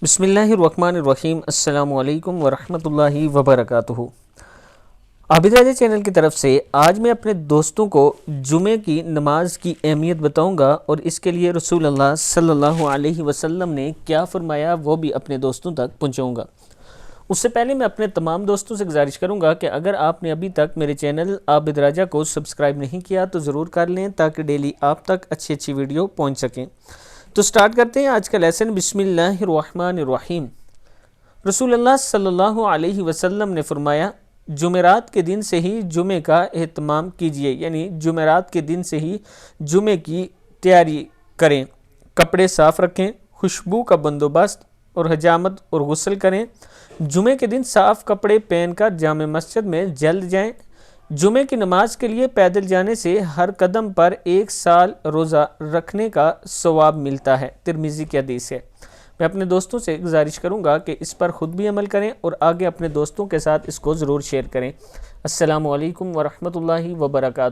बिस्मिल्लाहिर्रहमानिर्रहीम। अस्सलामु अलैकुम वरहमतुल्लाहि वबरकातुहू। आबिद राजा चैनल की तरफ से आज मैं अपने दोस्तों को जुमे की नमाज की अहमियत बताऊंगा और इसके लिए रसूल अल्लाह सल्लल्लाहु अलैहि वसल्लम ने क्या फरमाया वो भी अपने दोस्तों तक पहुंचाऊंगा। उससे पहले मैं अपने तमाम दोस्तों से गुजारिश करूंगा कि अगर आपने अभी तक मेरे चैनल आबिद राजा को सब्सक्राइब नहीं किया तो ज़रूर कर लें ताकि डेली आप तक अच्छी अच्छी वीडियो पहुँच सकें। तो स्टार्ट करते हैं आज का लेसन। बिस्मिल्लाहिर्रहमानिर्रहीम। रसूल अल्लाह सल्लल्लाहु अलैहि वसल्लम ने फरमाया, जुमेरात के दिन से ही जुमे का एहतमाम कीजिए, यानी जुमेरात के दिन से ही जुमे की तैयारी करें। कपड़े साफ़ रखें, खुशबू का बंदोबस्त और हजामत और गुस्ल करें। जुमे के दिन साफ़ कपड़े पहनकर जामे मस्जिद में जल्द जाएं। जुमे की नमाज के लिए पैदल जाने से हर कदम पर 1 साल रोज़ा रखने का सवाब मिलता है। तिरमिज़ी की हदीस है। मैं अपने दोस्तों से गुजारिश करूंगा कि इस पर ख़ुद भी अमल करें और आगे अपने दोस्तों के साथ इसको ज़रूर शेयर करें। अस्सलामु अलैकुम वरहमतुल्लाहि वबरकातुहू।